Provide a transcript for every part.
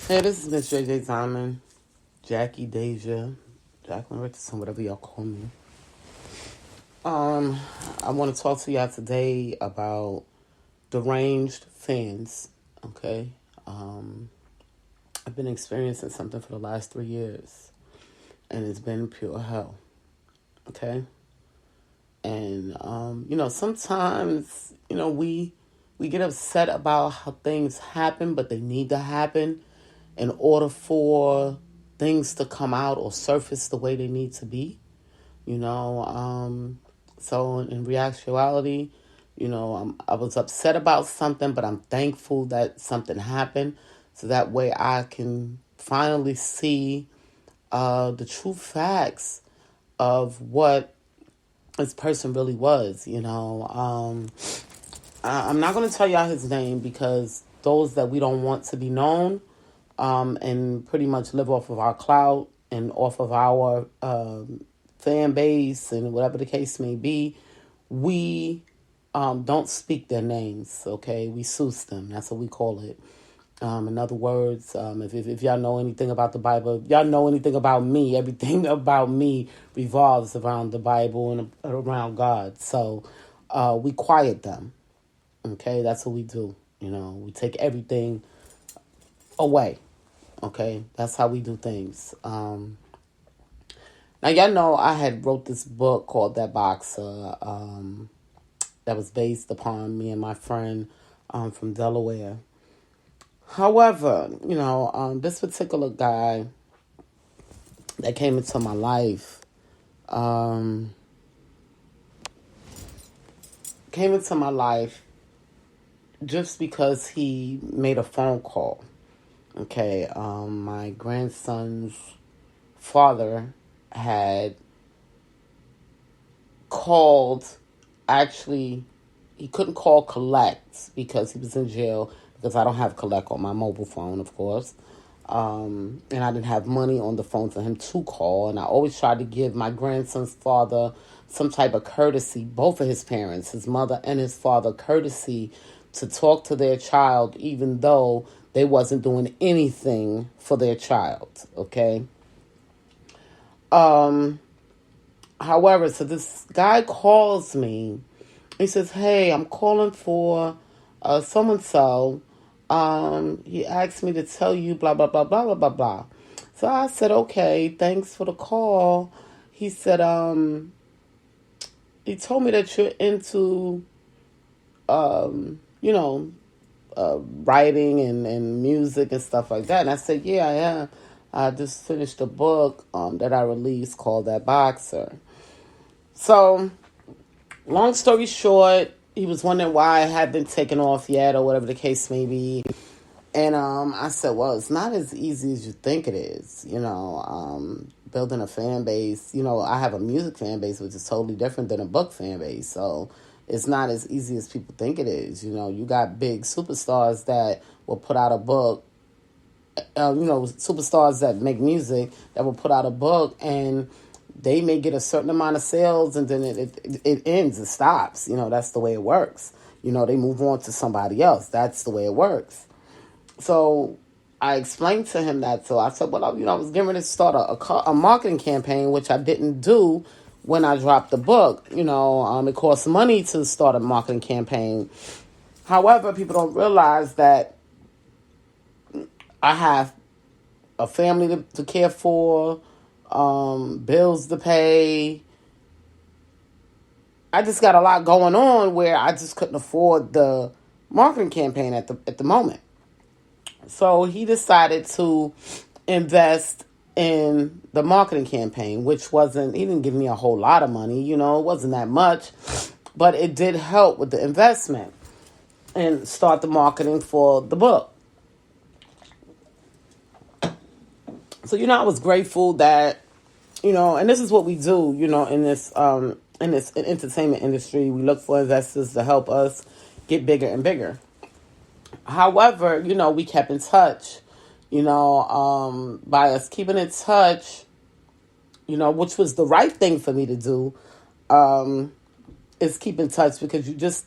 Hey, this is Miss JJ Diamond, Jackie Deja, Jacqueline Richardson, whatever y'all call me. I want to talk to y'all today about deranged fans. Okay, I've been experiencing something for the last 3 years, and it's been pure hell. Okay, and sometimes we get upset about how things happen, but they need to happen in order for things to come out or surface the way they need to be. You know, so in reality, I was upset about something, but I'm thankful that something happened, so that way I can finally see the true facts of what this person really was. I'm not going to tell y'all his name because those that we don't want to be known, and pretty much live off of our clout and off of our fan base and whatever the case may be, we don't speak their names, okay? We souse them. That's what we call it. In other words, if y'all know anything about the Bible, if y'all know anything about me, everything about me revolves around the Bible and around God. So we quiet them, okay? That's what we do. We take everything away, okay? That's how we do things. Now, y'all know I had wrote this book called That Boxer, that was based upon me and my friend from Delaware. However, this particular guy that came into my life, just because he made a phone call. Okay, my grandson's father had called. Actually, he couldn't call collect because he was in jail, because I don't have collect on my mobile phone, of course. And I didn't have money on the phone for him to call. And I always tried to give my grandson's father some type of courtesy, both of his parents, his mother and his father, courtesy to talk to their child, even though they wasn't doing anything for their child, okay? However, so this guy calls me. He says, "Hey, I'm calling for so-and-so. He asked me to tell you blah, blah, blah, blah, blah, blah, blah." So I said, "Okay, thanks for the call." He said, he told me that you're into, writing and music and stuff like that. And I said, "Yeah, I am. I just finished a book that I released called That Boxer." So, long story short, he was wondering why I hadn't taken off yet or whatever the case may be. And I said, well, it's not as easy as you think it is, building a fan base. I have a music fan base, which is totally different than a book fan base. So it's not as easy as people think it is. You got big superstars that will put out a book, superstars that make music that will put out a book, and they may get a certain amount of sales, and then it ends, it stops. That's the way it works. They move on to somebody else. That's the way it works. So I explained to him that. So I said, well, I was getting ready to start a marketing campaign, which I didn't do when I dropped the book. It costs money to start a marketing campaign. However, people don't realize that I have a family to care for, bills to pay. I just got a lot going on where I just couldn't afford the marketing campaign at the moment. So he decided to invest in the marketing campaign, which he didn't give me a whole lot of money, it wasn't that much, but it did help with the investment and start the marketing for the book. So, I was grateful that, and this is what we do, in this entertainment industry. We look for investors to help us get bigger and bigger. However, we kept in touch, by us keeping in touch, which was the right thing for me to do, is keep in touch, because just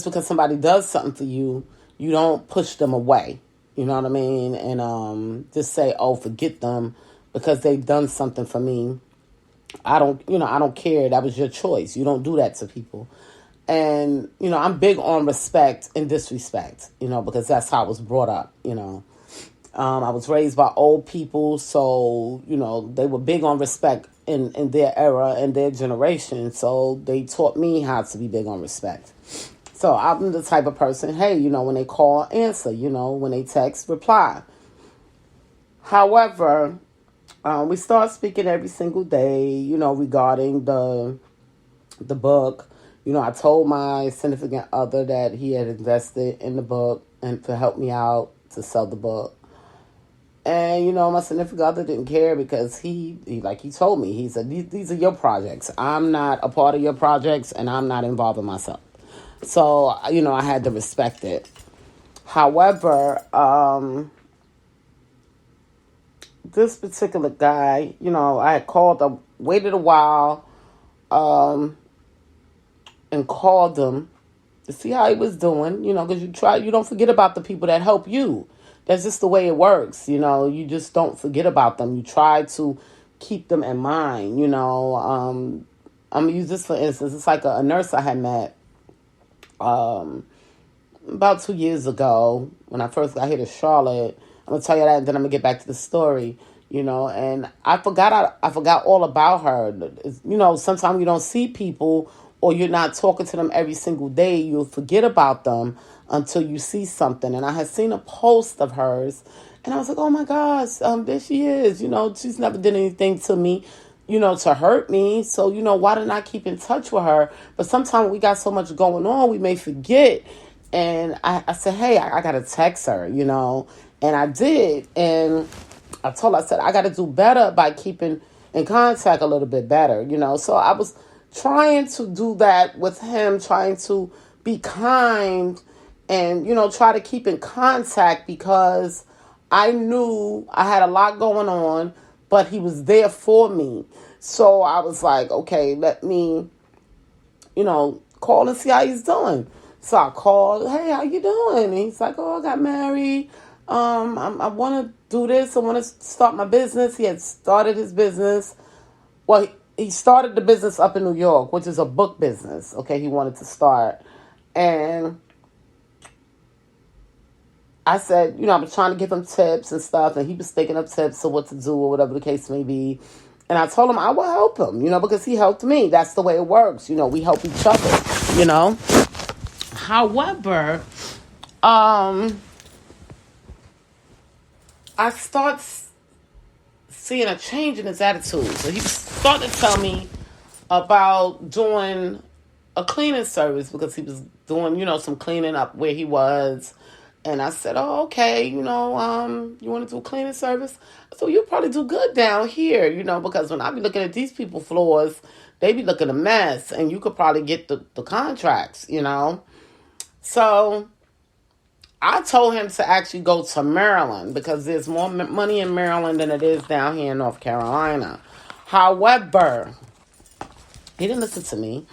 because somebody does something for you, you don't push them away. You know what I mean? And just say, oh, forget them because they've done something for me. I don't care. That was your choice. You don't do that to people. And, I'm big on respect and disrespect, because that's how I was brought up. I was raised by old people, so, they were big on respect in their era and their generation. So they taught me how to be big on respect. So I'm the type of person, hey, when they call, answer, when they text, reply. However, we start speaking every single day, regarding the book. I told my significant other that he had invested in the book and to help me out to sell the book. And, my significant other didn't care because he told me, he said, these are your projects. I'm not a part of your projects and I'm not involving myself. So, I had to respect it. However, this particular guy, I had waited a while, and called him to see how he was doing, because you don't forget about the people that help you. That's just the way it works, you just don't forget about them. You try to keep them in mind, I'm going to use this for instance. It's like a nurse I had met about 2 years ago when I first got here to Charlotte. I'm going to tell you that and then I'm going to get back to the story, and I forgot all about her. Sometimes you don't see people or you're not talking to them every single day. You'll forget about them until you see something. And I had seen a post of hers and I was like, oh my gosh, there she is. She's never did anything to me, to hurt me. So, why didn't I keep in touch with her? But sometimes we got so much going on, we may forget. And I said, hey, I got to text her, and I did. And I told her, I said, I got to do better by keeping in contact a little bit better, So I was trying to do that with him, trying to be kind and, try to keep in contact because I knew I had a lot going on, but he was there for me. So I was like, okay, let me, call and see how he's doing. So I called, hey, how you doing? And he's like, oh, I got married. I want to do this. I want to start my business. He had started his business. Well, he started the business up in New York, which is a book business. Okay, he wanted to start. And I said, I was trying to give him tips and stuff, and he was thinking of tips of what to do or whatever the case may be. And I told him I will help him, because he helped me. That's the way it works. We help each other, However, I start seeing a change in his attitude. So he started to tell me about doing a cleaning service because he was doing, some cleaning up where he was. And I said, oh, okay, you want to do a cleaning service? So you'll probably do good down here, because when I be looking at these people floors, they be looking a mess and you could probably get the contracts, So I told him to actually go to Maryland because there's more money in Maryland than it is down here in North Carolina. However, he didn't listen to me.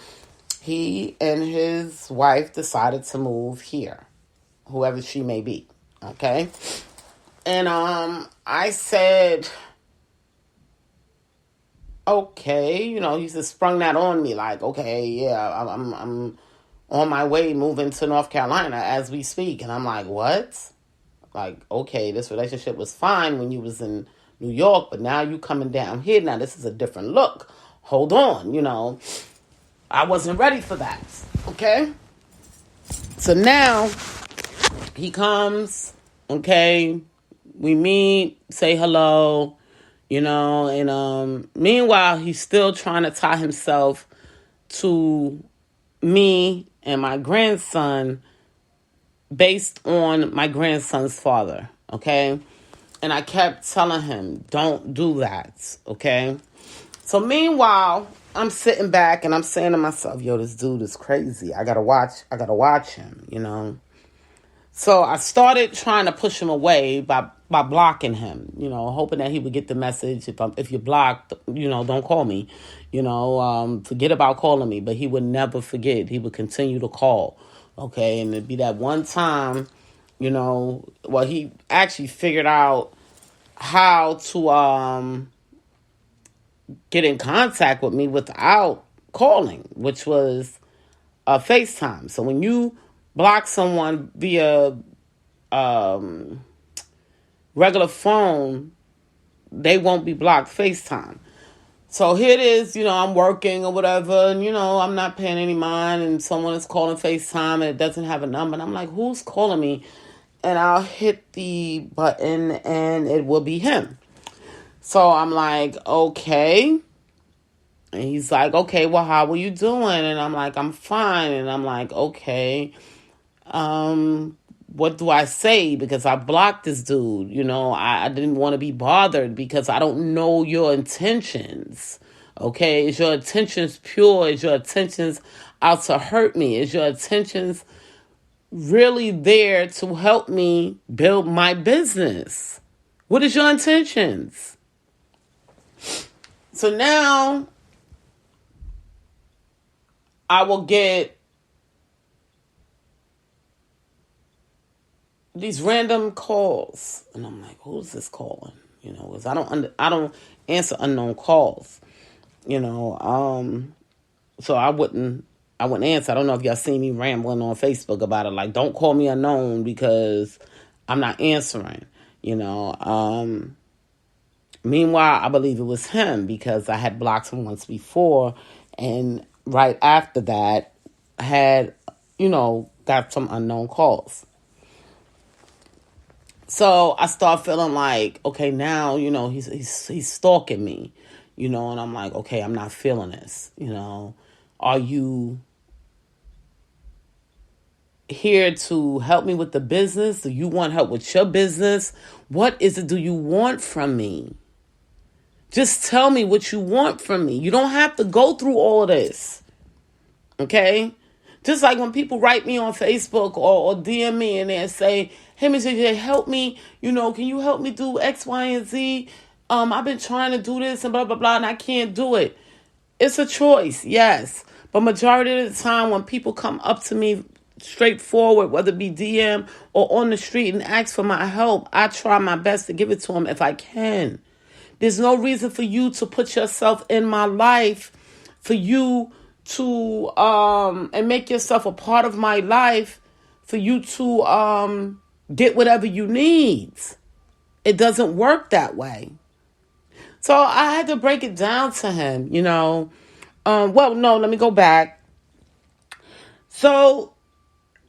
He and his wife decided to move here, whoever she may be. Okay. And I said, okay, he just sprung that on me like, okay, yeah, I'm on my way moving to North Carolina as we speak. And I'm like, what? Like, okay, this relationship was fine when you was in New York, but now you coming down here. Now this is a different look. Hold on, I wasn't ready for that. Okay? So now he comes, okay, we meet, say hello, and meanwhile he's still trying to tie himself to me and my grandson based on my grandson's father, okay? And I kept telling him, don't do that, okay? So meanwhile, I'm sitting back and I'm saying to myself, yo, this dude is crazy. I gotta watch him, So I started trying to push him away by blocking him, hoping that he would get the message. If you're blocked, don't call me, forget about calling me. But he would never forget. He would continue to call, okay? And it'd be that one time, Well, he actually figured out how to get in contact with me without calling, which was FaceTime. So when you block someone via regular phone, they won't be blocked FaceTime. So here it is, I'm working or whatever, and, I'm not paying any mind, and someone is calling FaceTime, and it doesn't have a number. And I'm like, who's calling me? And I'll hit the button, and it will be him. So I'm like, okay. And he's like, okay, well, how are you doing? And I'm like, I'm fine. And I'm like, okay. What do I say? Because I blocked this dude. I didn't want to be bothered because I don't know your intentions. Okay? Is your intentions pure? Is your intentions out to hurt me? Is your intentions really there to help me build my business? What is your intentions? So now I will get these random calls, and I'm like, who's this calling? Because I don't answer unknown calls. So I wouldn't answer. I don't know if y'all seen me rambling on Facebook about it. Like, don't call me unknown because I'm not answering. Meanwhile, I believe it was him because I had blocked him once before, and right after that, I had, got some unknown calls. So I start feeling like, okay, now, he's stalking me, and I'm like, okay, I'm not feeling this, Are you here to help me with the business? Do you want help with your business? What is it do you want from me? Just tell me what you want from me. You don't have to go through all of this, okay? Just like when people write me on Facebook or DM me and they say, hey, Ms. JJ, help me. Can you help me do X, Y, and Z? I've been trying to do this and blah, blah, blah, and I can't do it. It's a choice, yes. But majority of the time when people come up to me straightforward, whether it be DM or on the street and ask for my help, I try my best to give it to them if I can. There's no reason for you to put yourself in my life, for you to and make yourself a part of my life, for you to get whatever you need. It doesn't work that way. So I had to break it down to him, well, no, let me go back. So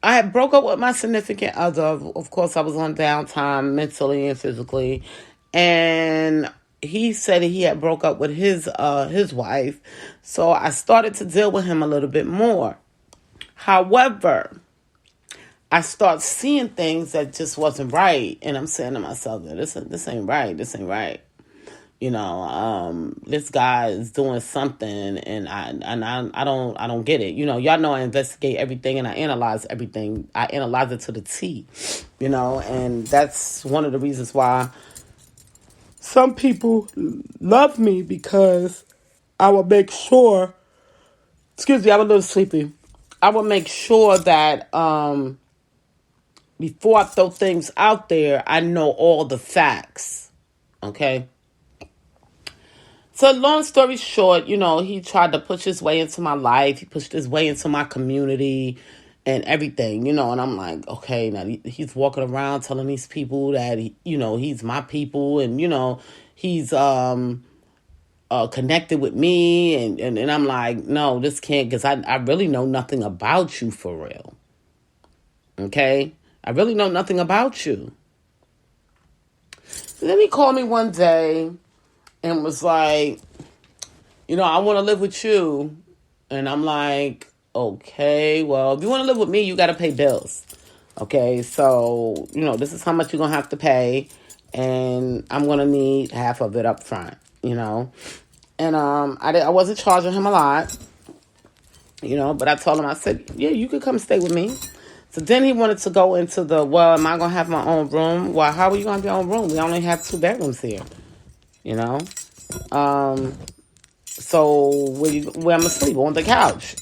I had broke up with my significant other. Of course, I was on downtime mentally and physically. And he said he had broke up with his wife. So I started to deal with him a little bit more. However, I start seeing things that just wasn't right. And I'm saying to myself, this ain't right. This ain't right. This guy is doing something and I don't get it. Y'all know I investigate everything and I analyze everything. I analyze it to the T, and that's one of the reasons why some people love me, because I will make sure, excuse me, I'm a little sleepy. I will make sure that before I throw things out there, I know all the facts. Okay? So long story short, he tried to push his way into my life. He pushed his way into my community and everything, and I'm like, okay, now he's walking around telling these people that, he's my people and, he's connected with me. And I'm like, no, this can't, because I really know nothing about you for real. Okay? I really know nothing about you. And then he called me one day and was like, I want to live with you. And I'm like, okay, well, if you want to live with me, you got to pay bills. Okay, so, this is how much you're going to have to pay. And I'm going to need half of it up front, And I wasn't charging him a lot, but I told him, I said, yeah, you could come stay with me. So then he wanted to go into am I going to have my own room? Well, how are you going to have your own room? We only have 2 bedrooms here, So where I'm asleep on the couch.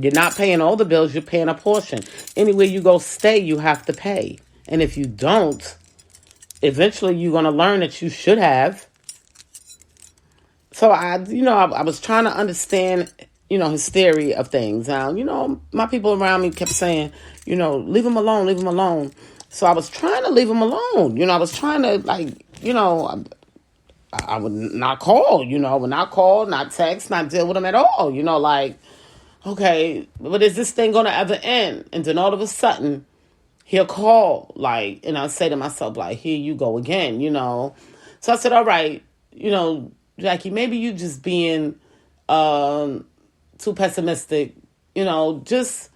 You're not paying all the bills, you're paying a portion. Anywhere you go stay, you have to pay. And if you don't, eventually you're going to learn that you should have. So I was trying to understand, his theory of things. Now, my people around me kept saying, leave him alone, leave him alone. So I was trying to leave him alone. I was trying to I would not call, would not call, not text, not deal with him at all. Okay, but is this thing going to ever end? And then all of a sudden, he'll call, and I'll say to myself, here you go again, So I said, all right, Jackie, maybe you just being too pessimistic, just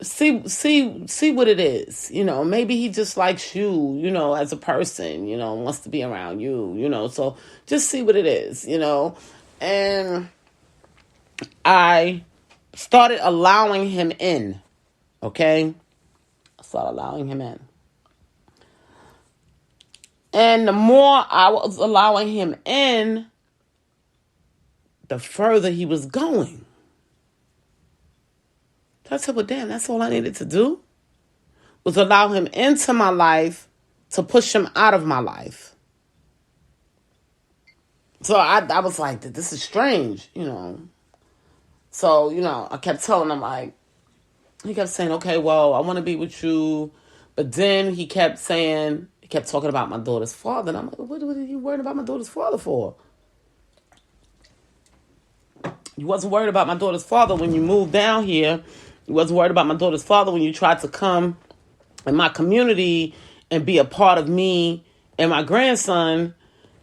see what it is. Maybe he just likes you, as a person, wants to be around you, so just see what it is, and I started allowing him in, okay? I started allowing him in. And the more I was allowing him in, the further he was going. So I said, well, damn, that's all I needed to do was allow him into my life to push him out of my life. So I was like, this is strange, So, I kept telling him, he kept saying, okay, well, I want to be with you. But then he kept talking about my daughter's father. And I'm like, what are you worried about my daughter's father for? You wasn't worried about my daughter's father when you moved down here. You wasn't worried about my daughter's father when you tried to come in my community and be a part of me and my grandson.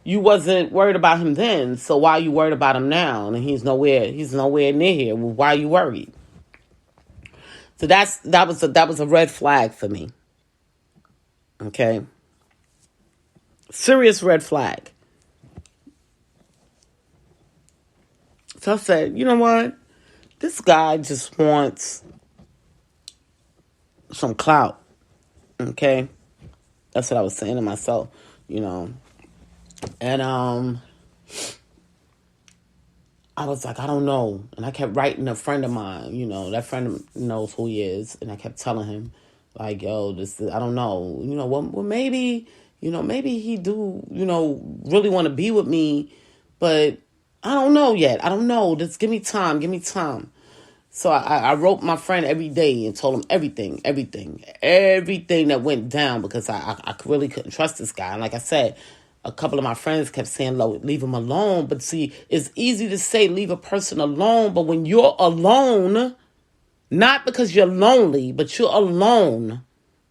You wasn't worried about him then. So why are you worried about him now? And he's nowhere near here. Well, why are you worried? So that was a red flag for me. Okay. Serious red flag. So I said, you know what? This guy just wants some clout. Okay? That's what I was saying to myself, And I was like, I don't know. And I kept writing a friend of mine, that friend knows who he is. And I kept telling him, yo, I don't know. Well, maybe, maybe he do, really want to be with me. But I don't know yet. I don't know. Just give me time. So I wrote my friend every day and told him everything that went down because I really couldn't trust this guy. And like I said, a couple of my friends kept saying, leave him alone. But see, it's easy to say leave a person alone. But when you're alone, not because you're lonely, but you're alone,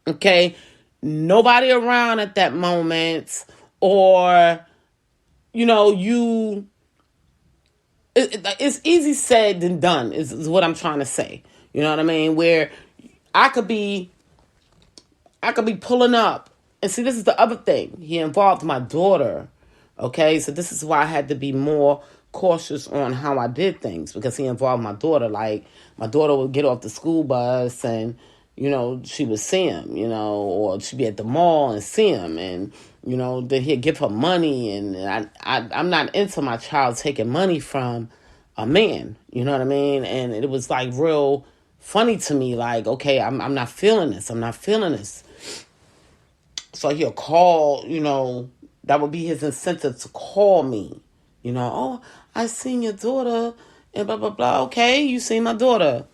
okay? Nobody around at that moment or, it's easy said than done is what I'm trying to say. You know what I mean? Where I could be pulling up. And see, this is the other thing. He involved my daughter. Okay, so this is why I had to be more cautious on how I did things because he involved my daughter. My daughter would get off the school bus and, she would see him, or she'd be at the mall and see him. And, then he'd give her money. And I'm not into my child taking money from a man. You know what I mean? And it was real funny to me. Okay, I'm not feeling this. I'm not feeling this. So he'll call, that would be his incentive to call me. Oh, I seen your daughter and blah, blah, blah. Okay, you seen my daughter.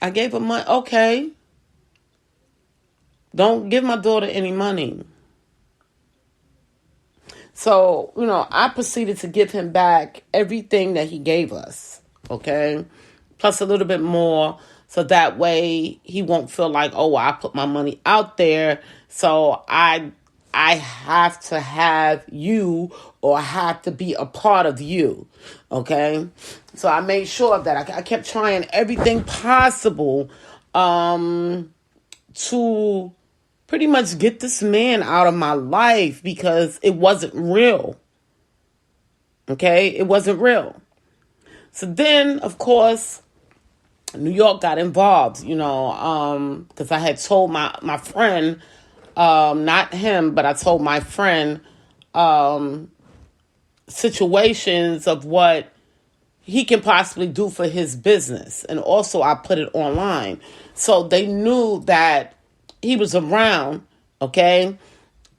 I gave her money. Okay. Don't give my daughter any money. So, I proceeded to give him back everything that he gave us. Okay. Plus a little bit more. So that way he won't feel like, oh, I put my money out there. So I have to have you or I have to be a part of you. Okay. So I made sure of that. I kept trying everything possible to pretty much get this man out of my life because it wasn't real. Okay. It wasn't real. So then, of course, New York got involved, because I had told my friend, not him, but I told my friend situations of what he can possibly do for his business. And also I put it online. So they knew that he was around, okay?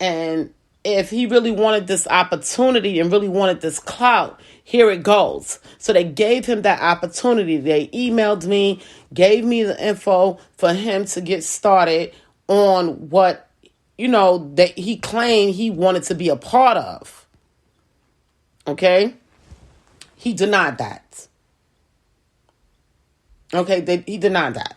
And if he really wanted this opportunity and really wanted this clout, here it goes. So they gave him that opportunity. They emailed me, gave me the info for him to get started on what, that he claimed he wanted to be a part of. Okay? He denied that. Okay, he denied that.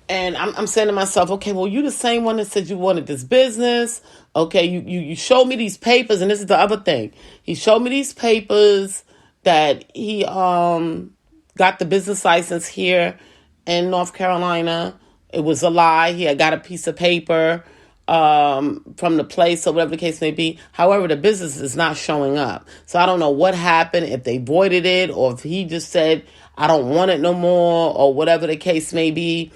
And I'm saying to myself, okay, well, you the same one that said you wanted this business. Okay, you showed me these papers, and this is the other thing. He showed me these papers that he got the business license here in North Carolina. It was a lie. He had got a piece of paper from the place or whatever the case may be. However, the business is not showing up. So I don't know what happened, if they voided it or if he just said, I don't want it no more or whatever the case may be.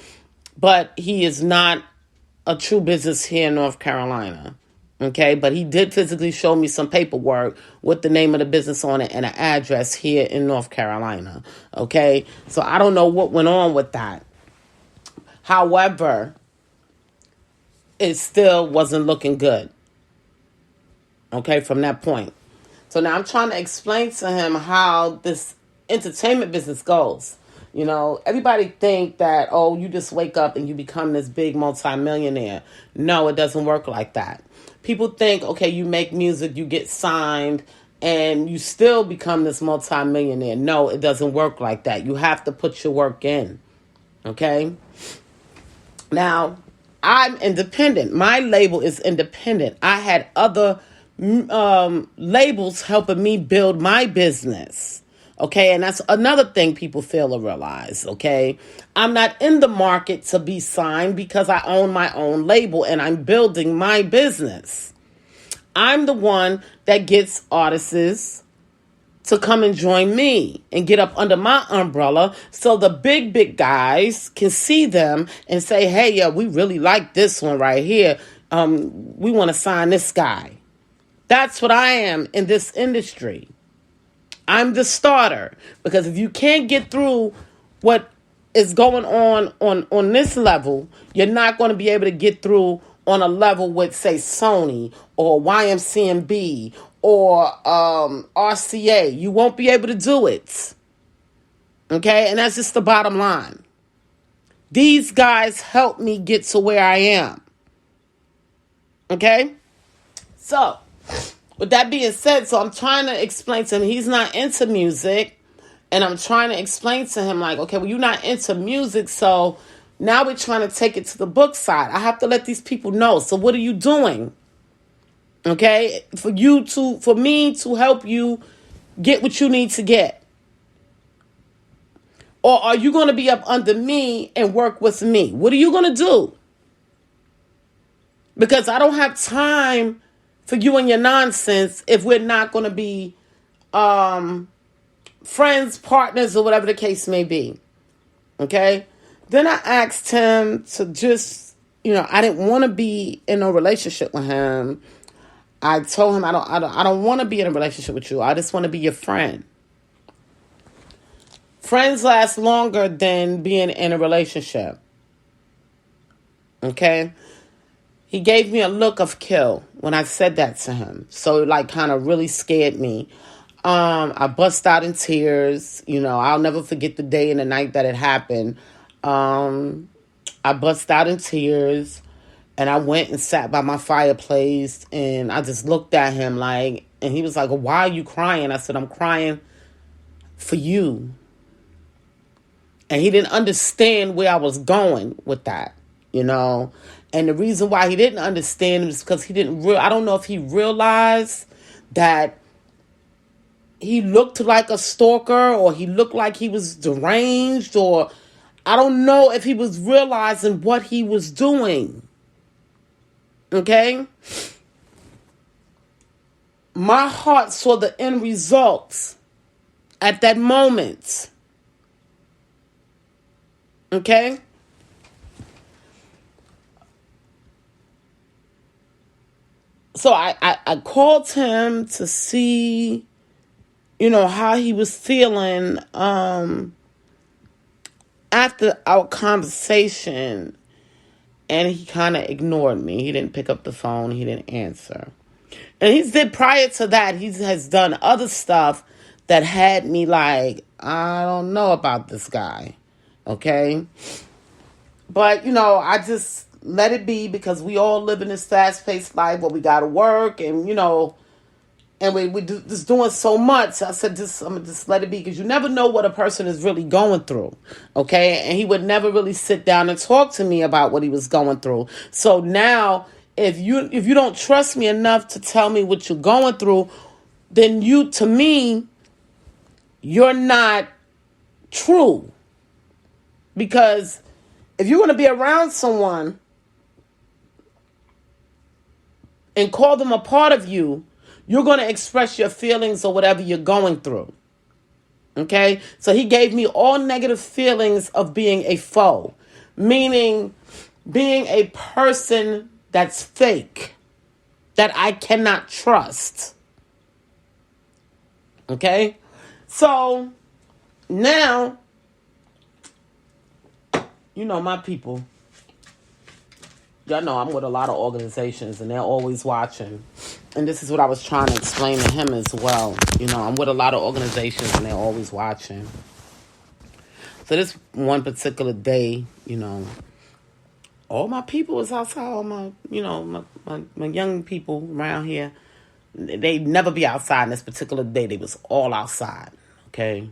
But he is not a true business here in North Carolina. Okay, but he did physically show me some paperwork with the name of the business on it and an address here in North Carolina. Okay, so I don't know what went on with that. However, it still wasn't looking good. Okay, from that point. So now I'm trying to explain to him how this entertainment business goes. Everybody think that, oh, you just wake up and you become this big multimillionaire. No, it doesn't work like that. People think, okay, you make music, you get signed, and you still become this multimillionaire. No, it doesn't work like that. You have to put your work in. Okay? Now, I'm independent. My label is independent. I had other labels helping me build my business. Okay, and that's another thing people fail to realize, okay? I'm not in the market to be signed because I own my own label and I'm building my business. I'm the one that gets artists to come and join me and get up under my umbrella so the big guys can see them and say, hey, yeah, we really like this one right here. We want to sign this guy. That's what I am in this industry. I'm the starter, because if you can't get through what is going on this level, you're not going to be able to get through on a level with, say, Sony or YMCMB or RCA. You won't be able to do it. Okay? And that's just the bottom line. These guys helped me get to where I am. Okay? So, with that being said, so I'm trying to explain to him he's not into music. And I'm trying to explain to him, like, okay, well, you're not into music, so now we're trying to take it to the book side. I have to let these people know. So what are you doing? Okay? For me to help you get what you need to get. Or are you going to be up under me and work with me? What are you going to do? Because I don't have time for you and your nonsense if we're not going to be friends, partners, or whatever the case may be. Okay? Then I asked him to just, I didn't want to be in a relationship with him. I told him I don't want to be in a relationship with you. I just want to be your friend. Friends last longer than being in a relationship. Okay? He gave me a look of kill when I said that to him. So it kind of really scared me. I bust out in tears. I'll never forget the day and the night that it happened. I bust out in tears and I went and sat by my fireplace and I just looked at him and he was like, well, why are you crying? I said, I'm crying for you. And he didn't understand where I was going with that, And the reason why he didn't understand is because I don't know if he realized that he looked like a stalker or he looked like he was deranged, or I don't know if he was realizing what he was doing. Okay? My heart saw the end results at that moment. Okay? So I called him to see, how he was feeling after our conversation, and he kind of ignored me. He didn't pick up the phone. He didn't answer. And he did prior to that, he has done other stuff that had me like, I don't know about this guy. Okay? But, I just let it be, because we all live in this fast-paced life where we got to work and, and we just doing so much. I said, I'm going to just let it be, because you never know what a person is really going through. Okay? And he would never really sit down and talk to me about what he was going through. So now, if you don't trust me enough to tell me what you're going through, then to me, you're not true. Because if you're going to be around someone and call them a part of you, you're going to express your feelings or whatever you're going through. Okay? So he gave me all negative feelings of being a foe, meaning being a person that's fake, that I cannot trust. Okay? So now, my people, y'all know I'm with a lot of organizations and they're always watching. And this is what I was trying to explain to him as well. I'm with a lot of organizations and they're always watching. So this one particular day, all my people was outside. All my, my young people around here, they'd never be outside. And this particular day, they was all outside. Okay?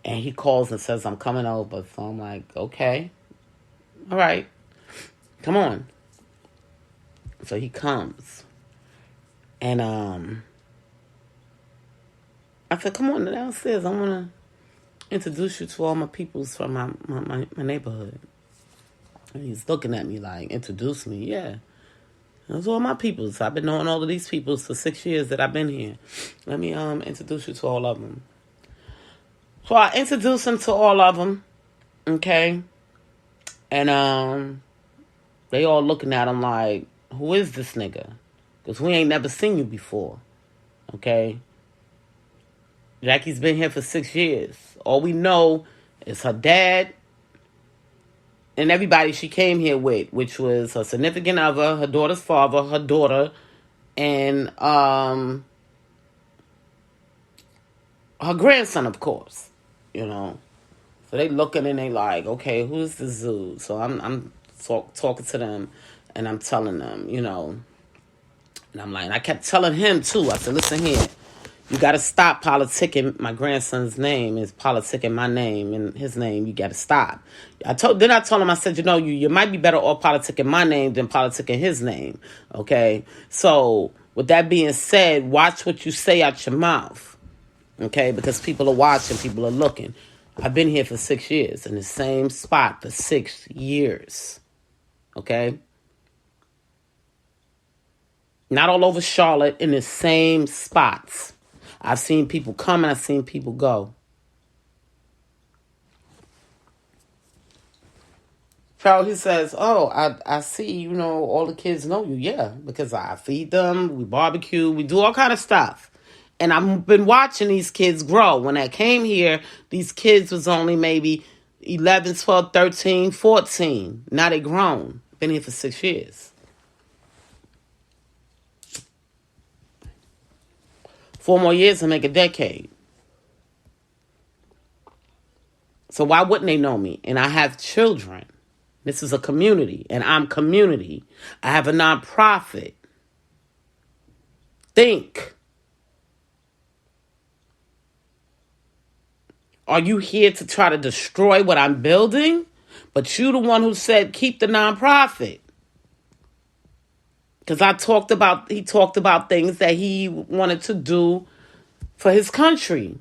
And he calls and says, I'm coming over. So I'm like, okay. All right. Come on. So he comes. And I said, come on downstairs. I want to introduce you to all my peoples from my neighborhood. And he's looking at me like, introduce me? Yeah. Those are all my peoples. I've been knowing all of these peoples for 6 years that I've been here. Let me introduce you to all of them. So I introduced him to all of them. Okay? And they all looking at him like, who is this nigga? Because we ain't never seen you before. Okay? Jackie's been here for 6 years. All we know is her dad and everybody she came here with, which was her significant other, her daughter's father, her daughter, and her grandson, of course. So they looking and they like, okay, who's this dude? So I'm talking to them and I'm telling them, and I'm like, and I kept telling him too. I said, listen here, you got to stop politicking. My grandson's name is politicking my name and his name. You got to stop. I told him, I said, you might be better off politicking my name than politicking his name. Okay. So with that being said, watch what you say out your mouth. Okay. Because people are watching, people are looking. I've been here for 6 years in the same spot for 6 years. Okay. Not all over Charlotte, in the same spots. I've seen people come and I've seen people go. Farrell, he says, oh, I see, all the kids know you. Yeah, because I feed them, we barbecue, we do all kind of stuff. And I've been watching these kids grow. When I came here, these kids was only maybe 11, 12, 13, 14. Now they grown. Been here for 6 years. 4 more years to make a decade. So why wouldn't they know me? And I have children. This is a community, and I'm community. I have a nonprofit. Think. Are you here to try to destroy what I'm building? But you the one who said keep the nonprofit. Because he talked about things that he wanted to do for his country.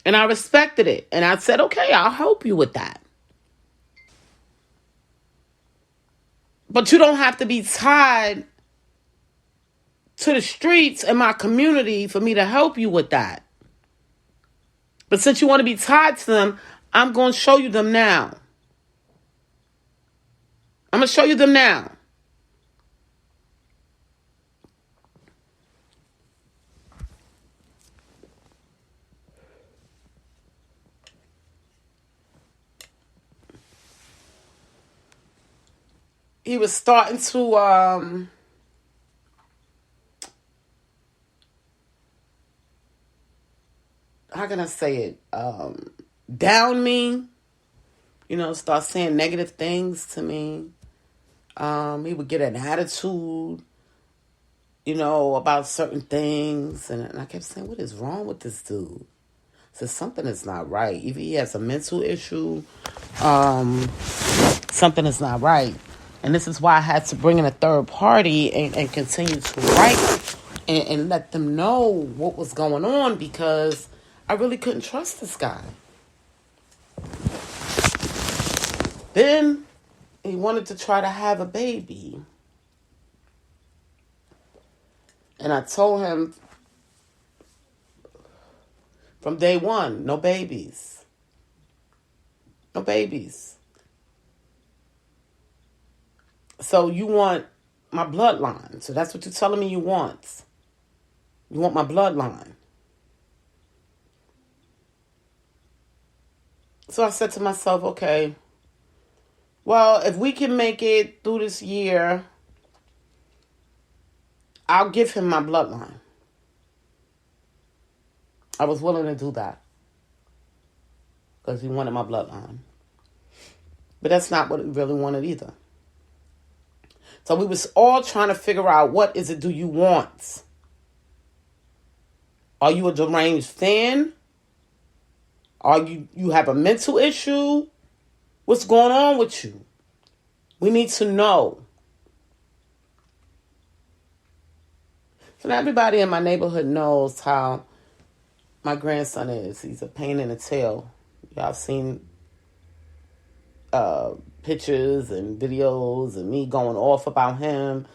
And I respected it. And I said, okay, I'll help you with that. But you don't have to be tied to the streets in my community for me to help you with that. But since you want to be tied to them, I'm going to show you them now. I'm going to show you them now. he was starting to how can I say it? Down me, start saying negative things to me. He would get an attitude, about certain things. And I kept saying, what is wrong with this dude? So something is not right. Either he has a mental issue, something is not right. And this is why I had to bring in a third party and continue to write and let them know what was going on, because I really couldn't trust this guy. Then he wanted to try to have a baby. And I told him from day one, no babies. No babies. So you want my bloodline. So that's what you're telling me you want. You want my bloodline. So I said to myself, okay, well, if we can make it through this year, I'll give him my bloodline. I was willing to do that because he wanted my bloodline. But that's not what he really wanted either. So we was all trying to figure out, what is it do you want? Are you a deranged fan? Are you have a mental issue? What's going on with you? We need to know. So now everybody in my neighborhood knows how my grandson is. He's a pain in the tail. Y'all seen pictures and videos and me going off about him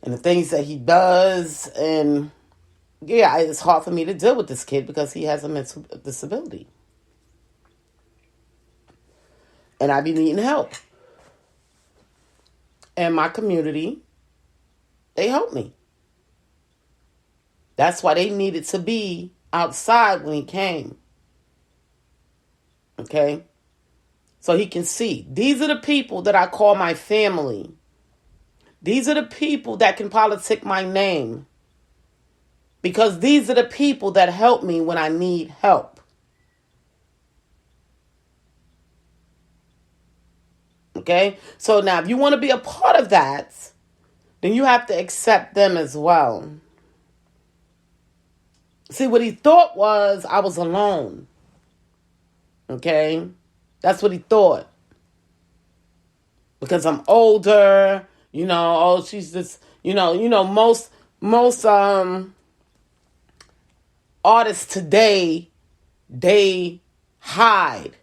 and the things that he does. And yeah, it's hard for me to deal with this kid because he has a mental disability. And I be needing help. And my community, they helped me. That's why they needed to be outside when he came. Okay? So he can see. These are the people that I call my family. These are the people that can politic my name. Because these are the people that help me when I need help. Okay? So now if you want to be a part of that, then you have to accept them as well. See, what he thought was I was alone. Okay? That's what he thought. Because I'm older, she's just, most artists today, they hide.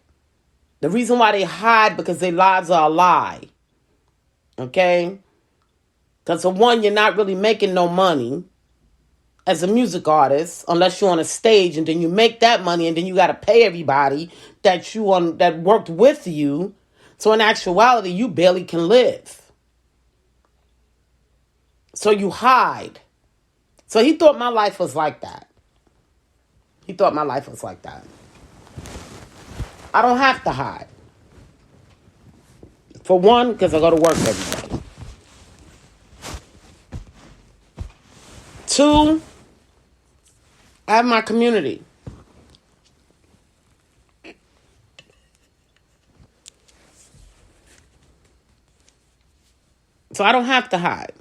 The reason why they hide, because their lives are a lie. Okay? Because for one, you're not really making no money as a music artist, unless you're on a stage, and then you make that money, and then you got to pay everybody that worked with you. So in actuality, you barely can live. So you hide. So he thought my life was like that. I don't have to hide. For one, because I go to work every day. Two, I have my community. So I don't have to hide.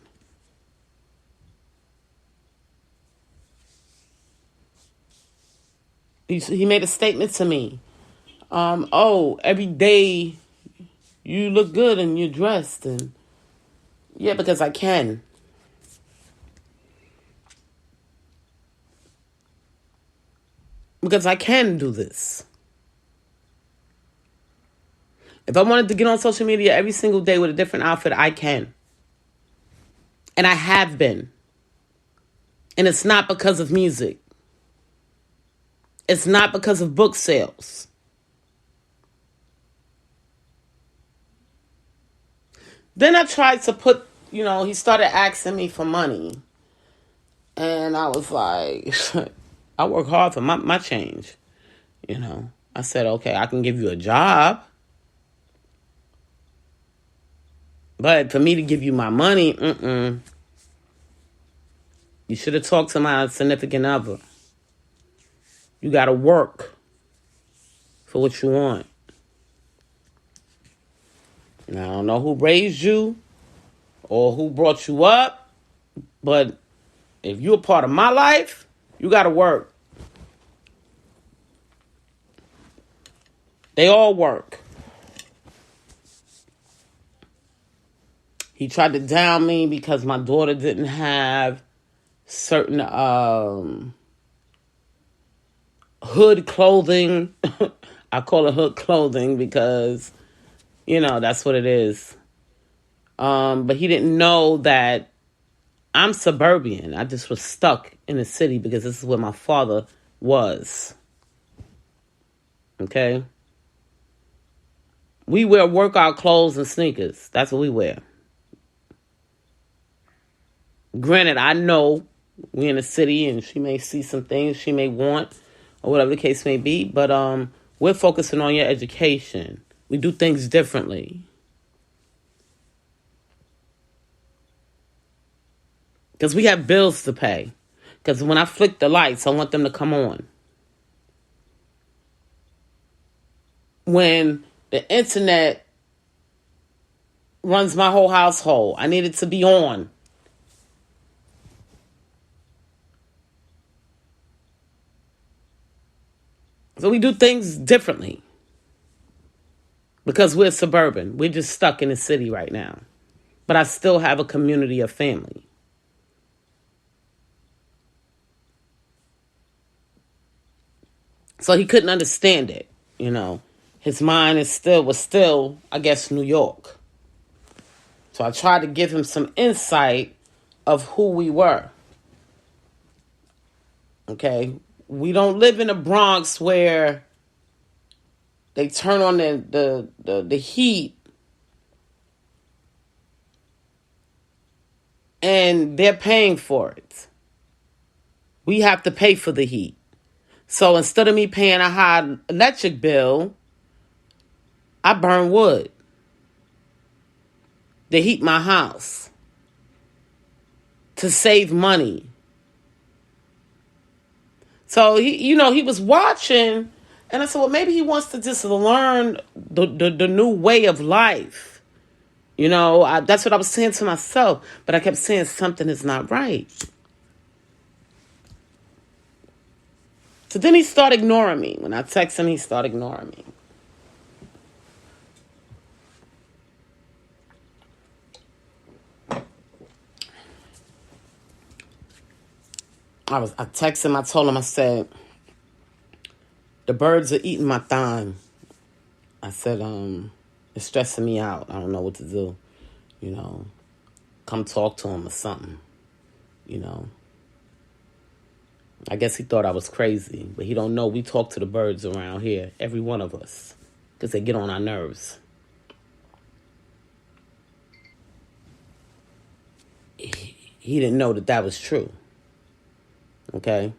He made a statement to me. Every day you look good and you're dressed. And yeah, because I can. Because I can do this. If I wanted to get on social media every single day with a different outfit, I can. And I have been. And it's not because of music. It's not because of book sales. Then I tried to put, he started asking me for money. And I was like, I work hard for my change. I said, okay, I can give you a job. But for me to give you my money, you should have talked to my significant other. You got to work for what you want. Now, I don't know who raised you or who brought you up, but if you're a part of my life, you got to work. They all work. He tried to down me because my daughter didn't have certain hood clothing. I call it hood clothing because, that's what it is. But he didn't know that I'm suburban. I just was stuck in the city because this is where my father was. Okay? We wear workout clothes and sneakers. That's what we wear. Granted, I know we're in the city and she may see some things she may want or whatever the case may be, but we're focusing on your education. We do things differently. Because we have bills to pay. Because when I flick the lights, I want them to come on. When the internet runs my whole household, I need it to be on. So we do things differently. Because we're suburban. We're just stuck in the city right now. But I still have a community of family. So he couldn't understand it, His mind was still, I guess, New York. So I tried to give him some insight of who we were. Okay? We don't live in the Bronx where they turn on the heat and they're paying for it. We have to pay for the heat. So instead of me paying a high electric bill, I burn wood to heat my house, to save money. So he was watching, and I said, well, maybe he wants to just learn the new way of life. That's what I was saying to myself, but I kept saying something is not right. So then he started ignoring me. When I text him, he started ignoring me. I texted him, I told him, I said, the birds are eating my thyme. I said, it's stressing me out. I don't know what to do. Come talk to him or something. I guess he thought I was crazy, but he don't know we talk to the birds around here, every one of us, because they get on our nerves. He didn't know that was true. Okay?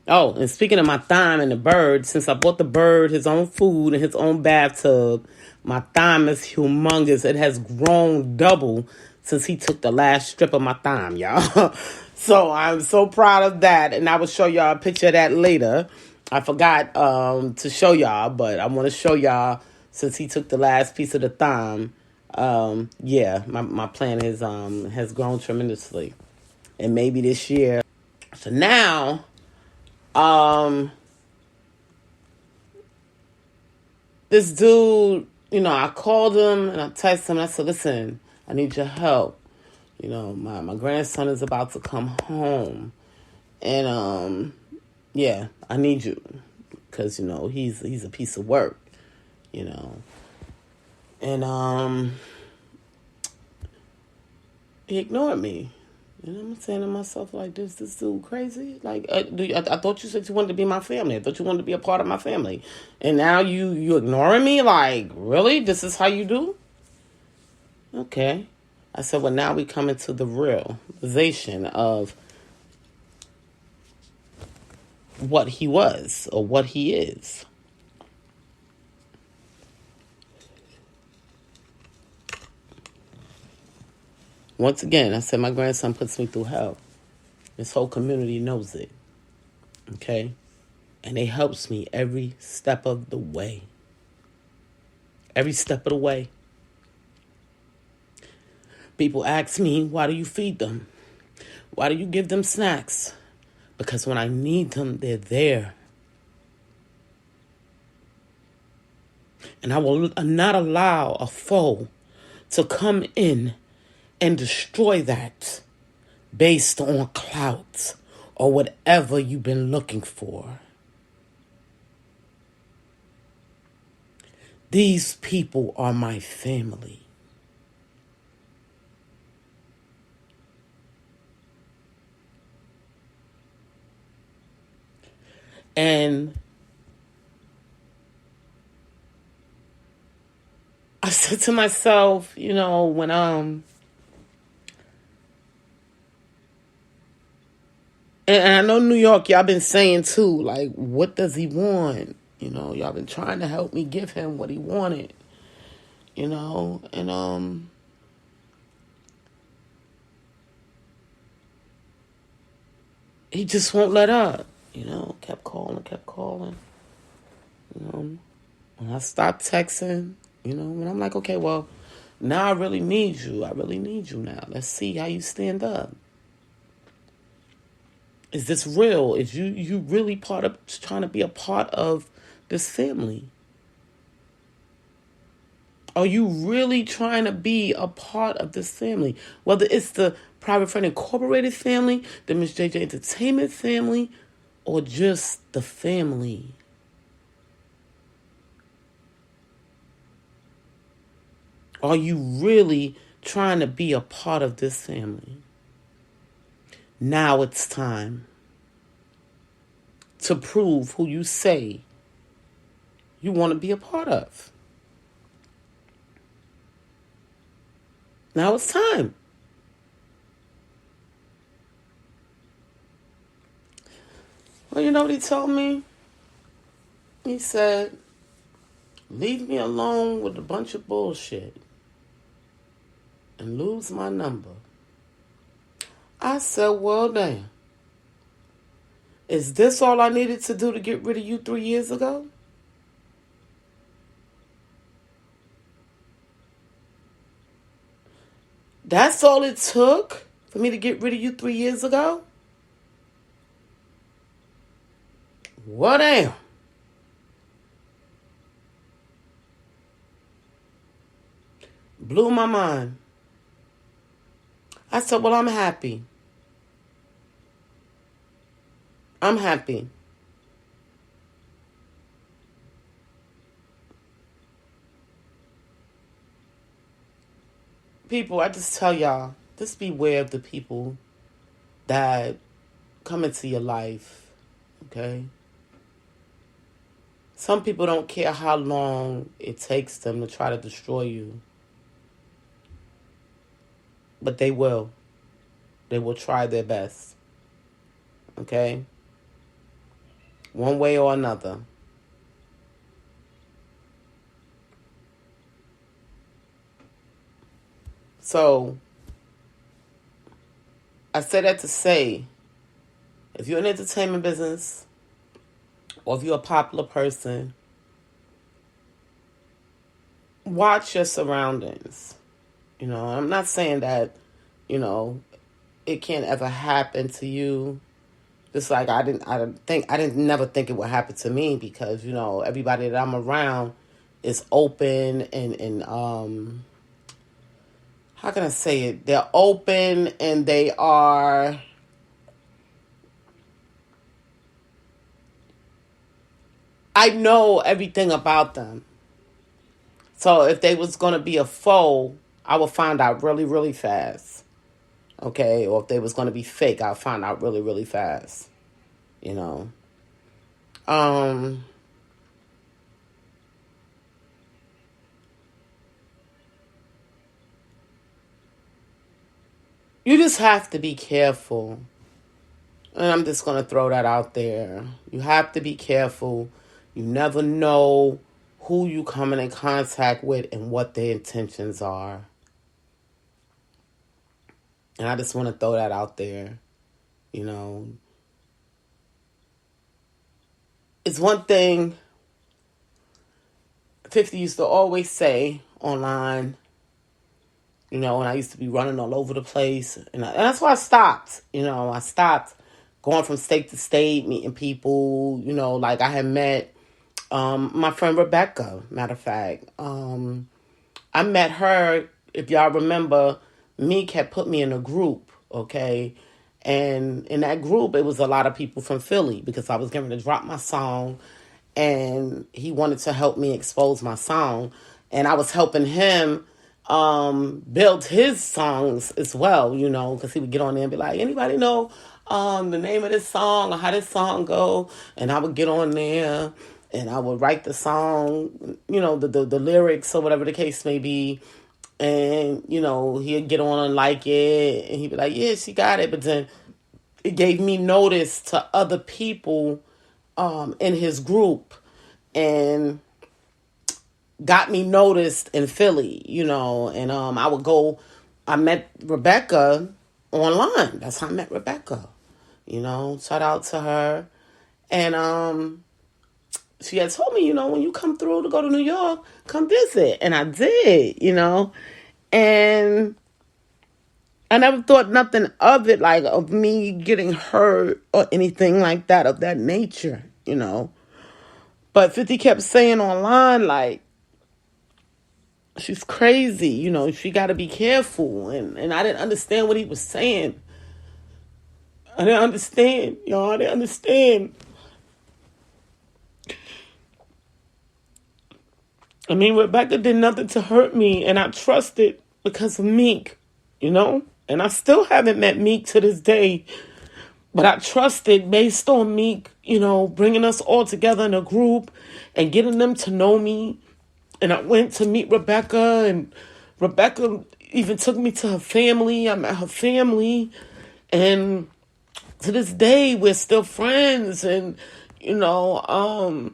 Oh, and speaking of my thyme and the bird, since I bought the bird his own food and his own bathtub, my thyme is humongous. It has grown double since he took the last strip of my thyme, y'all. So I'm so proud of that, and I will show y'all a picture of that later. I forgot to show y'all, but I want to show y'all since he took the last piece of the thyme. My plant has grown tremendously, and maybe this year. So now, this dude, I called him and I texted him and I said, listen, I need your help. My grandson is about to come home. And, I need you. Because, he's a piece of work, And, he ignored me. And I'm saying to myself, like, this dude crazy? Like, I thought you said you wanted to be my family. I thought you wanted to be a part of my family. And now you ignoring me? Like, really? This is how you do? Okay. I said, well, now we come into the realization of what he was or what he is. Once again, I said my grandson puts me through hell. This whole community knows it. Okay? And it helps me every step of the way. Every step of the way. People ask me, why do you feed them? Why do you give them snacks? Because when I need them, they're there. And I will not allow a foe to come in and destroy that based on clout or whatever you've been looking for. These people are my family. And I said to myself, when and I know New York, y'all been saying too, like, what does he want? Y'all been trying to help me give him what he wanted. And he just won't let up. Kept calling. And I stopped texting, and I'm like, okay, well, now I really need you. I really need you now. Let's see how you stand up. Is this real? Is you really trying to be a part of this family? Are you really trying to be a part of this family? Whether it's the Private Friend Incorporated family, the Miss JJ Entertainment family, or just the family. Are you really trying to be a part of this family? Now it's time to prove who you say you want to be a part of. Now it's time. Well, you know what he told me? He said, leave me alone with a bunch of bullshit and lose my number. I said, well, damn. Is this all I needed to do to get rid of you 3 years ago? That's all it took for me to get rid of you 3 years ago? Well, damn. Blew my mind. I said, well, I'm happy. I'm happy. People, I just tell y'all, just beware of the people that come into your life, okay? Some people don't care how long it takes them to try to destroy you. But they will. They will try their best. Okay? One way or another. So, I say that to say, if you're in the entertainment business, or if you're a popular person, watch your surroundings. I'm not saying that, it can't ever happen to you. Just like I didn't never think it would happen to me because, everybody that I'm around is open and how can I say it? They're open and they are I know everything about them. So if they was going to be a foe, I would find out really, really fast. Okay? Or if they was going to be fake, I'll find out really, really fast. You just have to be careful. And I'm just going to throw that out there. You have to be careful. You never know who you coming in contact with and what their intentions are. And I just want to throw that out there. You know, it's one thing 50 used to always say online, you know, when I used to be running all over the place. And that's why I stopped. You know, I stopped going from state to state, meeting people. You know, like I had met my friend Rebecca, matter of fact. I met her, if y'all remember, Meek had put me in a group, okay? And in that group, it was a lot of people from Philly because I was going to drop my song and he wanted to help me expose my song. And I was helping him build his songs as well, you know, because he would get on there and be like, anybody know the name of this song or how this song go? And I would get on there and I would write the song, you know, the lyrics or whatever the case may be. And, you know, he'd get on and like it. And he'd be like, yeah, she got it. But then it gave me notice to other people in his group. And got me noticed in Philly, you know. And I met Rebecca online. That's how I met Rebecca. You know, shout out to her. And she had told me, you know, when you come through to go to New York, come visit. And I did, you know. And I never thought nothing of it, like of me getting hurt or anything like that of that nature, you know. But 50 kept saying online, like, she's crazy, you know, she got to be careful. And I didn't understand what he was saying. I didn't understand, y'all. I didn't understand. I mean, Rebecca did nothing to hurt me, and I trusted because of Meek, you know? And I still haven't met Meek to this day, but I trusted based on Meek, you know, bringing us all together in a group and getting them to know me. And I went to meet Rebecca, and Rebecca even took me to her family. I met her family, and to this day, we're still friends. And, you know,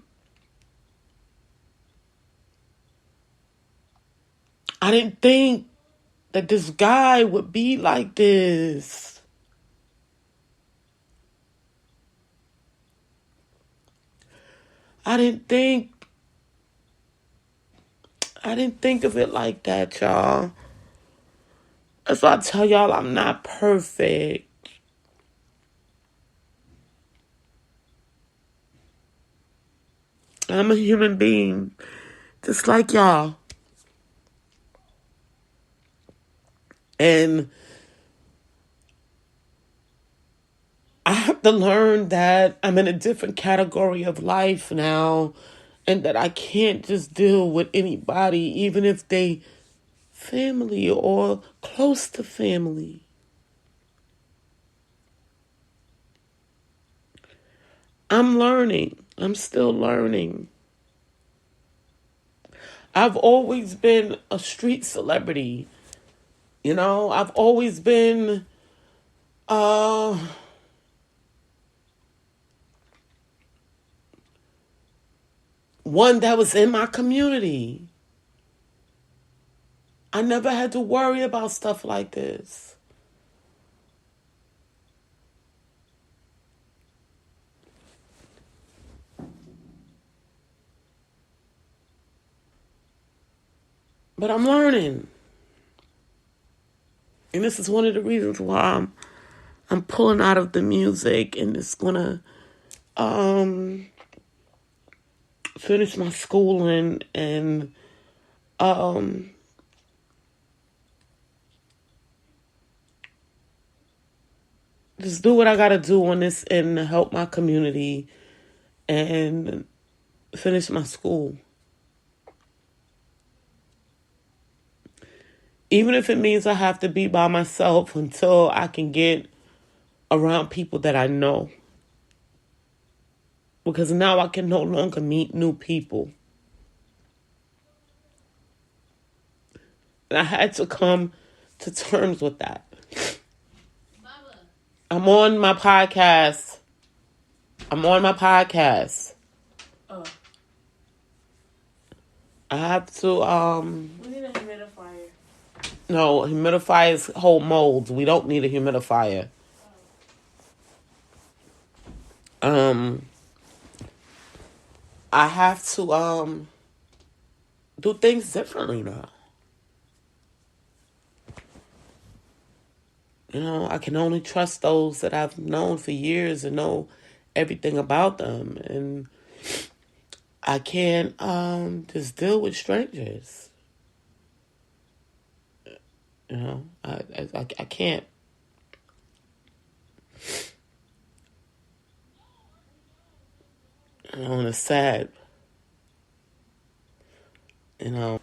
I didn't think that this guy would be like this. I didn't think of it like that, y'all. That's why I tell y'all I'm not perfect. I'm a human being, just like y'all. And I have to learn that I'm in a different category of life now, and that I can't just deal with anybody, even if they family or close to family. I'm learning. I'm still learning. I've always been a street celebrity. You know, I've always been one that was in my community. I never had to worry about stuff like this. But I'm learning. And this is one of the reasons why I'm pulling out of the music and just gonna finish my schooling and just do what I gotta do on this and help my community and finish my school. Even if it means I have to be by myself until I can get around people that I know. Because now I can no longer meet new people. And I had to come to terms with that. I'm on my podcast. Oh. I have to We need a humidifier. No, humidifiers hold molds. We don't need a humidifier. I have to do things differently now. I can only trust those that I've known for years and know everything about them. And I can't just deal with strangers. I can't. And it's sad. You know,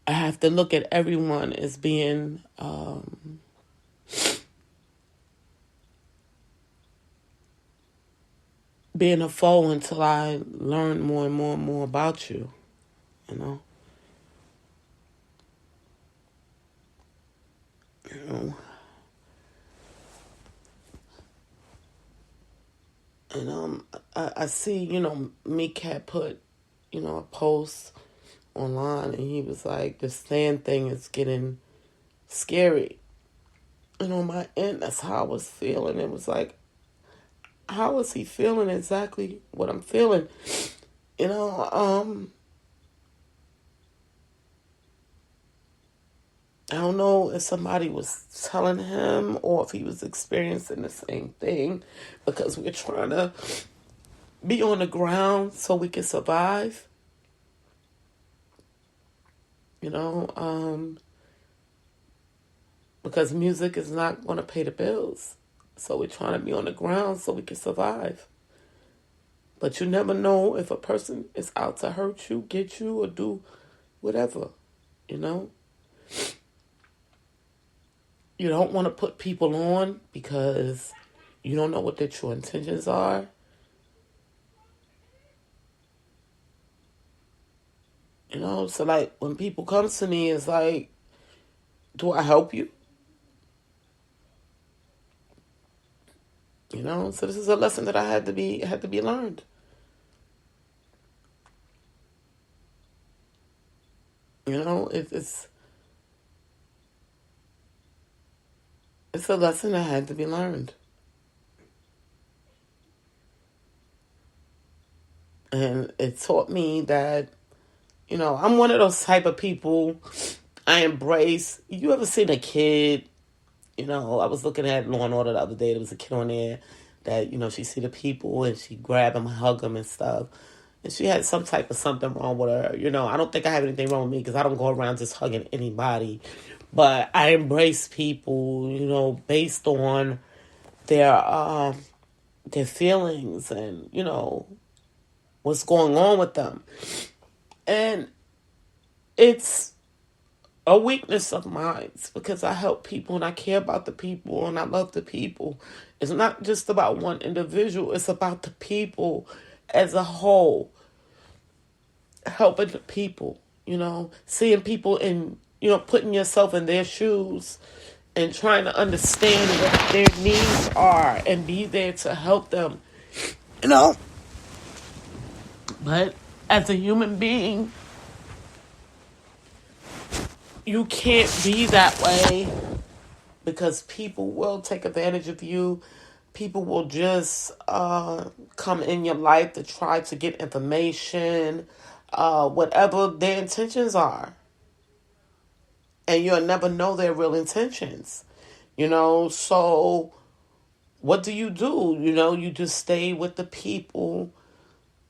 I have to look at everyone as being being a foe until I learn more and more and more about you. You know. You know. And I see, Meek had put, a post online, and he was like, "The stand thing is getting scary." And on my end, that's how I was feeling. It was like, how is he feeling exactly what I'm feeling? You know, I don't know if somebody was telling him or if he was experiencing the same thing, because we're trying to be on the ground so we can survive. Because music is not going to pay the bills. So we're trying to be on the ground so we can survive. But you never know if a person is out to hurt you, get you, or do whatever, you know? You don't want to put people on because you don't know what their true intentions are. So like when people come to me, it's like, do I help you? So this is a lesson that I had to be learned. It's a lesson that had to be learned. And it taught me that, I'm one of those type of people. I embrace. You ever seen a kid? I was looking at Law and Order the other day. There was a kid on there that, she see the people and she grab them, hug them and stuff. And she had some type of something wrong with her. I don't think I have anything wrong with me because I don't go around just hugging anybody. But I embrace people, based on their feelings and, what's going on with them. And it's a weakness of mine because I help people and I care about the people and I love the people. It's not just about one individual. It's about the people as a whole. Helping the people, seeing people in, putting yourself in their shoes and trying to understand what their needs are and be there to help them, But as a human being, you can't be that way because people will take advantage of you. People will just come in your life to try to get information, whatever their intentions are. And you'll never know their real intentions. So what do? You just stay with the people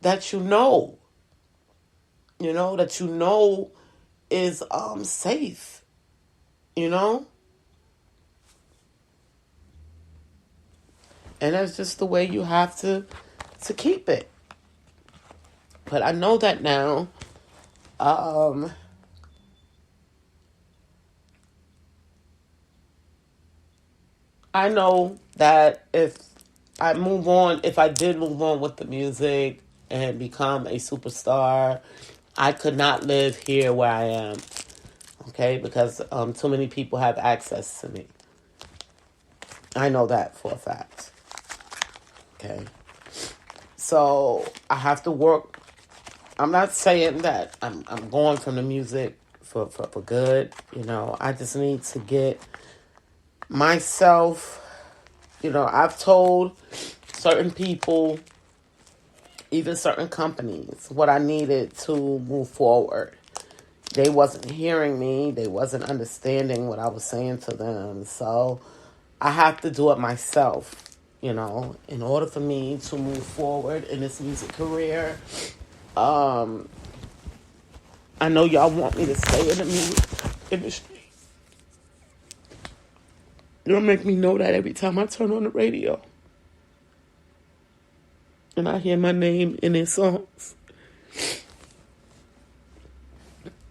that that is safe, And that's just the way you have to keep it. But I know that now. I know that if I did move on with the music and become a superstar, I could not live here where I am. Okay, because too many people have access to me. I know that for a fact. Okay. So I have to work I'm not saying that I'm going from the music for good. I just need to get myself, I've told certain people, even certain companies, what I needed to move forward. They wasn't hearing me. They wasn't understanding what I was saying to them. So I have to do it myself, in order for me to move forward in this music career. I know y'all want me to stay in the music industry. You'll make me know that every time I turn on the radio and I hear my name in their songs.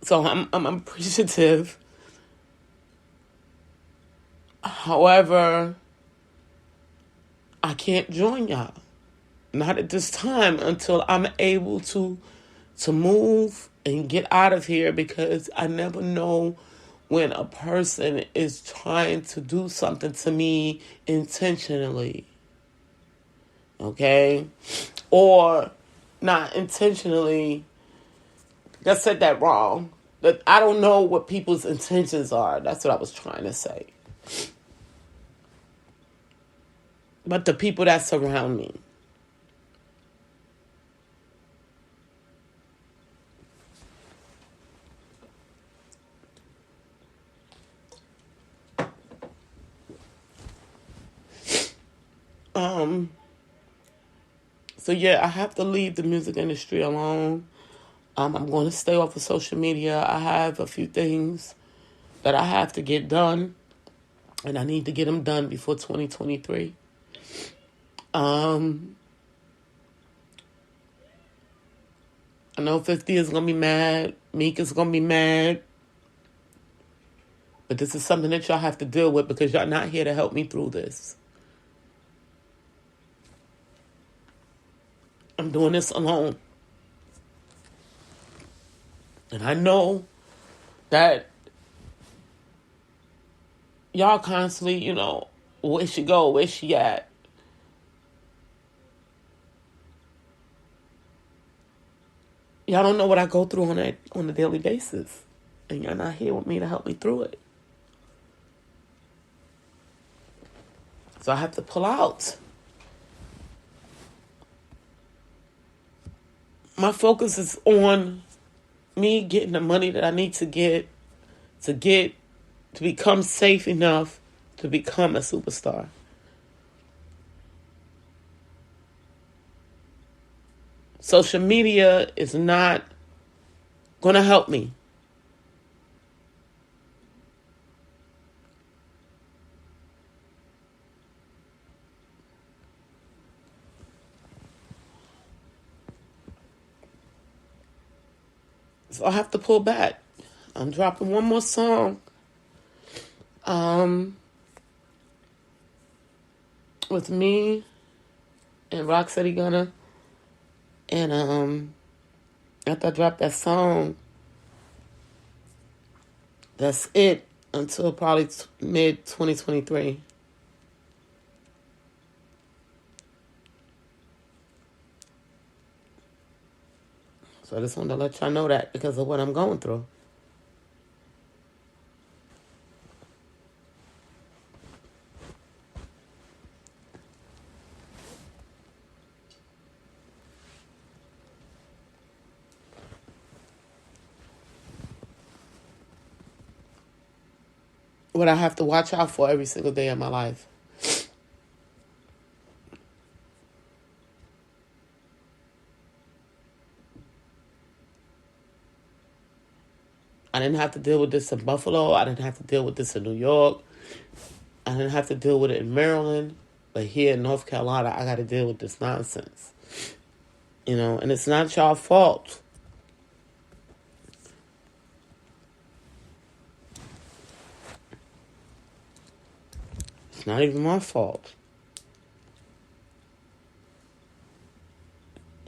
So I'm appreciative. However, I can't join y'all. Not at this time until I'm able to move and get out of here, because I never know when a person is trying to do something to me intentionally. Okay? Or not intentionally. I said that wrong. That I don't know what people's intentions are. That's what I was trying to say. But the people that surround me. So yeah, I have to leave the music industry alone. I'm going to stay off of social media. I have a few things that I have to get done, and I need to get them done before 2023. I know 50 is going to be mad. Meek is going to be mad. But this is something that y'all have to deal with, because y'all not here to help me through this. I'm doing this alone. And I know that y'all constantly, where she go, where she at? Y'all don't know what I go through on a daily basis. And y'all not here with me to help me through it. So I have to pull out. My focus is on me getting the money that I need to get to become safe enough to become a superstar. Social media is not going to help me. So I have to pull back. I'm dropping one more song. With me and Rocksteady Gunner. And after I drop that song, that's it until probably mid 2023. So I just wanted to let y'all know that because of what I'm going through. What I have to watch out for every single day of my life. I didn't have to deal with this in Buffalo. I didn't have to deal with this in New York. I didn't have to deal with it in Maryland. But here in North Carolina, I got to deal with this nonsense. And it's not y'all fault. It's not even my fault.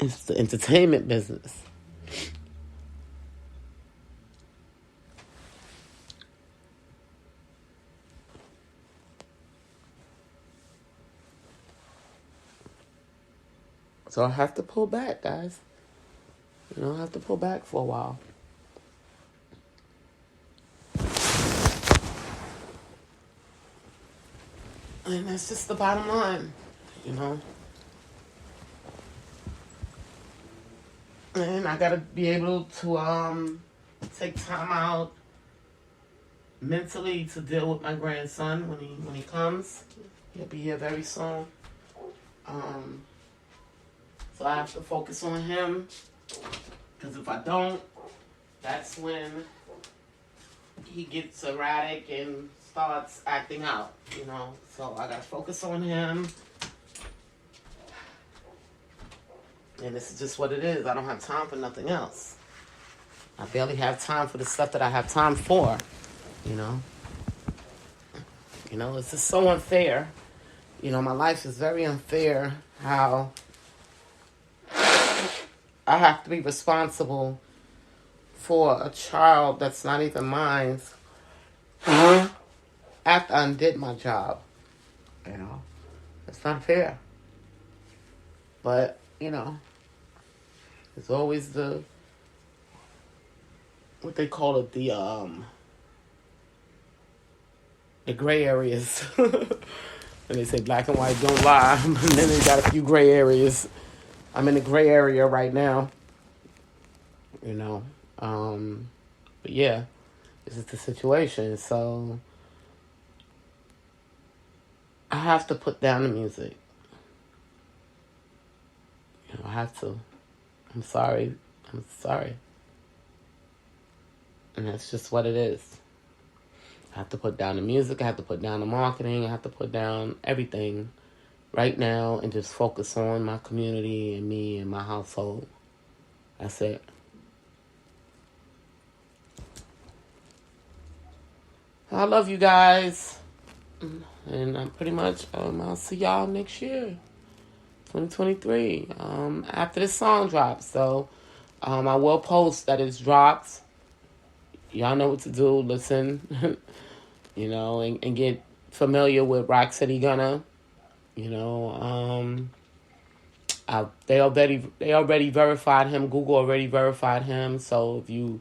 It's the entertainment business. So I have to pull back, guys. I have to pull back for a while. And that's just the bottom line, And I gotta be able to take time out mentally to deal with my grandson when he comes. He'll be here very soon. So I have to focus on him, because if I don't, that's when he gets erratic and starts acting out, So I gotta focus on him. And this is just what it is. I don't have time for nothing else. I barely have time for the stuff that I have time for, It's just so unfair. My life is very unfair how I have to be responsible for a child that's not even mine after I undid my job. It's not fair. But, it's always what they call it, the gray areas. And they say black and white don't lie. And then they got a few gray areas. I'm in the gray area right now. But yeah, this is the situation. So I have to put down the music. I have to. I'm sorry. And that's just what it is. I have to put down the music. I have to put down the marketing. I have to put down everything right now and just focus on my community and me and my household. That's it. I love you guys. And I'm pretty much, I'll see y'all next year, 2023, after this song drops. So I will post that it's dropped. Y'all know what to do. Listen, and get familiar with Rock City Gunna. They already verified him. Google already verified him. So if you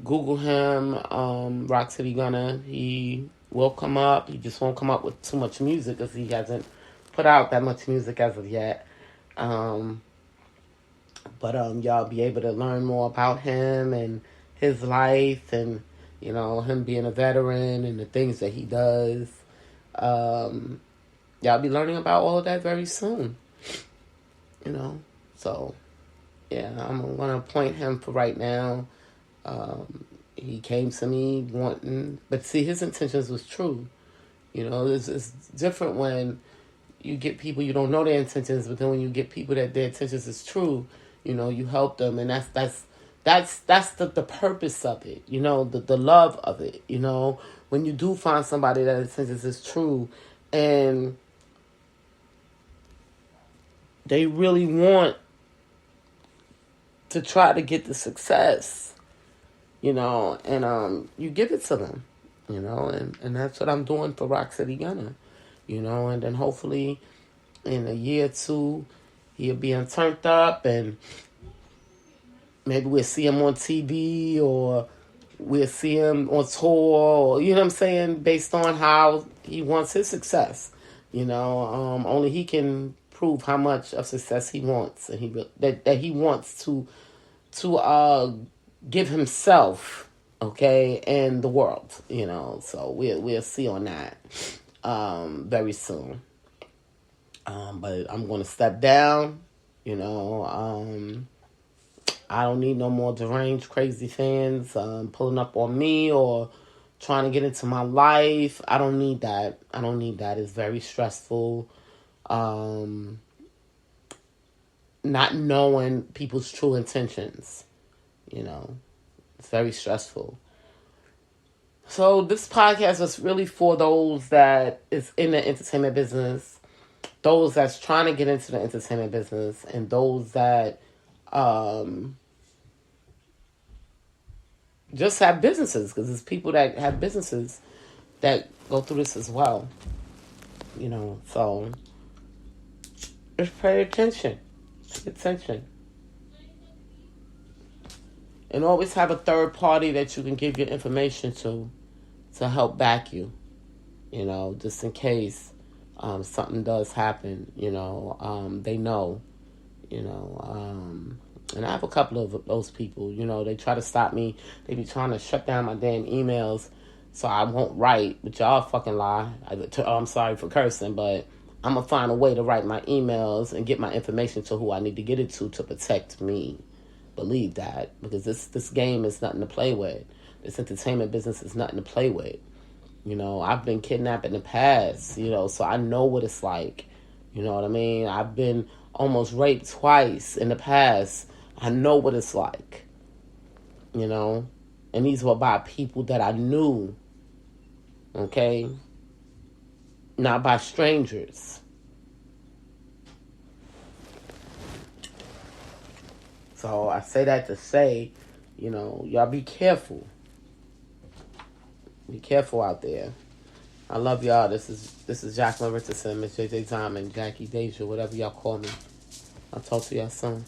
Google him, Rock City Gunna, he will come up. He just won't come up with too much music because he hasn't put out that much music as of yet. But y'all be able to learn more about him and his life and, him being a veteran and the things that he does. Y'all be learning about all of that very soon. So, yeah, I'm going to appoint him for right now. He came to me wanting, but see, his intentions was true. It's different when you get people, you don't know their intentions, but then when you get people that their intentions is true, you help them, and that's the purpose of it, the love of it, when you do find somebody that intentions is true, and they really want to try to get the success, and you give it to them, and that's what I'm doing for Rock City Gunna, and then hopefully in a year or two, he'll be turned up, and maybe we'll see him on TV, or we'll see him on tour, or, you know what I'm saying, based on how he wants his success, only he can prove how much of success he wants, and that he wants to give himself, okay, and the world, so we'll see on that very soon. But I'm going to step down, I don't need no more deranged, crazy fans pulling up on me or trying to get into my life. I don't need that. It's very stressful. Not knowing people's true intentions. It's very stressful. So this podcast was really for those that is in the entertainment business, those that's trying to get into the entertainment business, and those that just have businesses, because there's people that have businesses that go through this as well. So just pay attention. Pay attention. And always have a third party that you can give your information to help back you, just in case something does happen, they know, and I have a couple of those people, they try to stop me. They be trying to shut down my damn emails so I won't write, but y'all fucking lie. I'm sorry for cursing, but I'm going to find a way to write my emails and get my information to who I need to get it to protect me. Believe that, because this game is nothing to play with. This entertainment business is nothing to play with. I've been kidnapped in the past, so I know what it's like. You know what I mean? I've been almost raped twice in the past. I know what it's like, and these were by people that I knew, okay? Not by strangers. So I say that to say, y'all be careful. Be careful out there. I love y'all. This is Jacqueline Richardson, Miss JJ Diamond, Jackie Deja, whatever y'all call me. I'll talk to y'all soon.